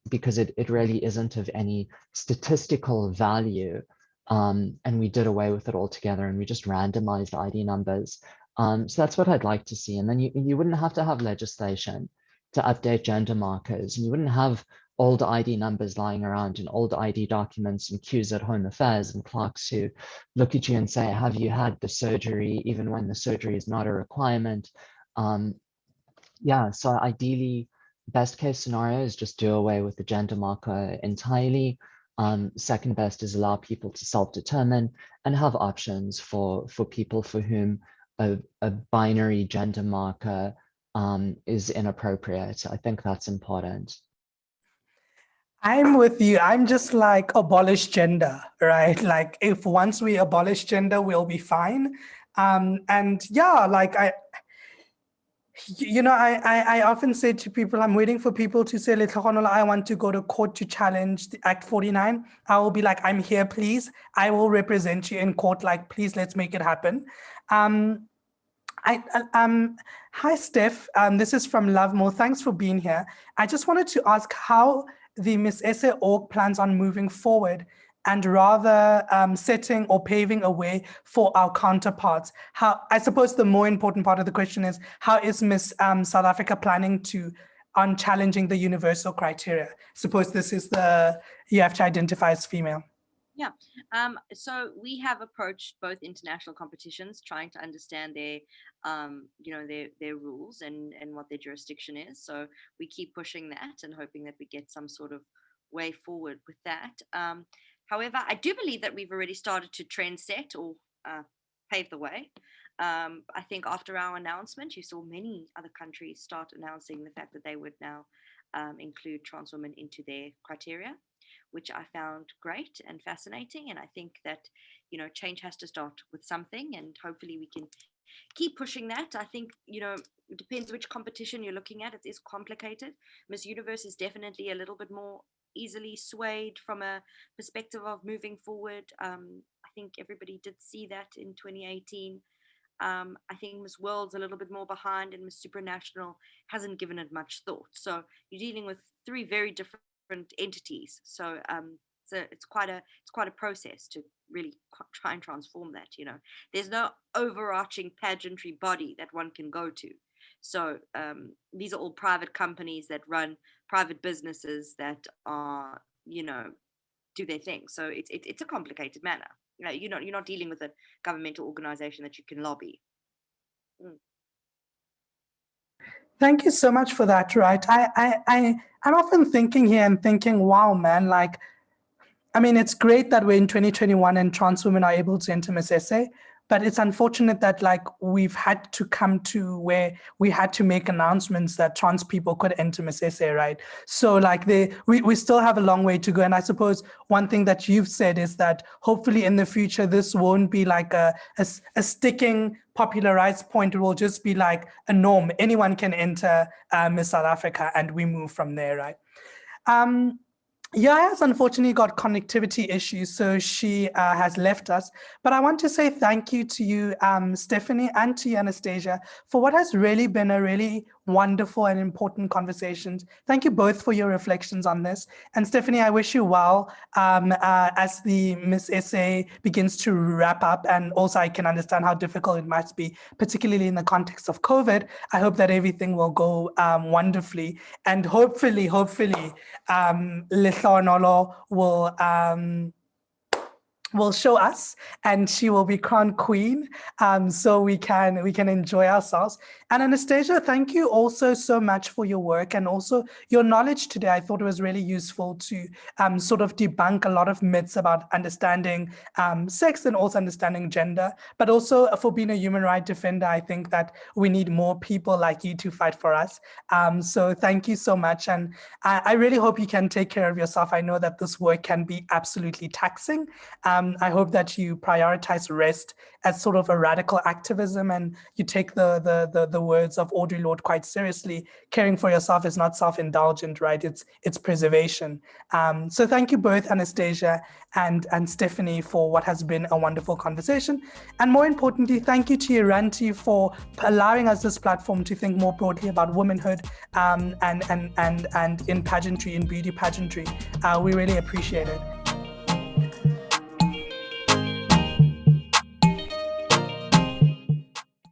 D: because it really isn't of any statistical value, and we did away with it altogether and we just randomized ID numbers. So that's what I'd like to see. And then you wouldn't have to have legislation to update gender markers, and you wouldn't have old ID numbers lying around in old ID documents and queues at Home Affairs and clerks who look at you and say, have you had the surgery, even when the surgery is not a requirement. So ideally, best case scenario is just do away with the gender marker entirely. Second best is allow people to self-determine and have options for people for whom a binary gender marker is inappropriate. I think that's important.
B: I'm with you. I'm just like abolish gender, right? Like if once we abolish gender, we'll be fine. And yeah, like I often say to people, I'm waiting for people to say, Letlhogonolo, I want to go to court to challenge the Act 49. I will be like, I'm here, please. I will represent you in court. Like, please, let's make it happen. Hi, Steph. This is from Lovemore. Thanks for being here. I just wanted to ask how the Ms SA org plans on moving forward and rather setting or paving a way for our counterparts. How, I suppose the more important part of the question is, how is Ms. South Africa planning on challenging the universal criteria? Suppose this is you have to identify as female.
C: Yeah, so we have approached both international competitions, trying to understand their rules and what their jurisdiction is. So we keep pushing that and hoping that we get some sort of way forward with that. However, I do believe that we've already started to trend set or pave the way. I think after our announcement, you saw many other countries start announcing the fact that they would now include trans women into their criteria, which I found great and fascinating. And I think that, change has to start with something, and hopefully we can keep pushing that. I think, it depends which competition you're looking at. It is complicated. Miss Universe is definitely a little bit more easily swayed from a perspective of moving forward. I think everybody did see that in 2018. I think Miss World's a little bit more behind, and Miss Supranational hasn't given it much thought. So you're dealing with three very different entities. So it's quite a process to really try and transform that. There's no overarching pageantry body that one can go to. So these are all private companies that run private businesses that are, do their thing. So it's a complicated matter. You're not dealing with a governmental organization that you can lobby.
B: Thank you so much for that, right? I'm often thinking here and thinking, wow, man, it's great that we're in 2021 and trans women are able to enter Miss SA, but it's unfortunate that we've had to come to where we had to make announcements that trans people could enter Miss SA, right? So we still have a long way to go. And I suppose one thing that you've said is that hopefully in the future, this won't be a sticking popularized point. It will just be a norm. Anyone can enter Miss South Africa, and we move from there, right? Yaya has unfortunately got connectivity issues, so she has left us. But I want to say thank you to you, Stephanie, and to you, Anastacia, for what has really been a really wonderful and important conversation. Thank you both for your reflections on this. And Stephanie, I wish you well as the Miss SA begins to wrap up. And also I can understand how difficult it must be, particularly in the context of COVID. I hope that everything will go wonderfully. And hopefully, Letlhogonolo will show us, and she will be crowned queen, so we can enjoy ourselves. And Anastacia, thank you also so much for your work and also your knowledge today. I thought it was really useful to sort of debunk a lot of myths about understanding sex and also understanding gender, but also for being a human rights defender. I think that we need more people like you to fight for us. So thank you so much. And I really hope you can take care of yourself. I know that this work can be absolutely taxing. I hope that you prioritize rest as sort of a radical activism, and you take the words of Audre Lorde quite seriously. Caring for yourself is not self-indulgent, right? It's preservation. So thank you both, Anastacia and Stephanie, for what has been a wonderful conversation. And more importantly, thank you to Iranti for allowing us this platform to think more broadly about womanhood and in pageantry, in beauty pageantry. We really appreciate it.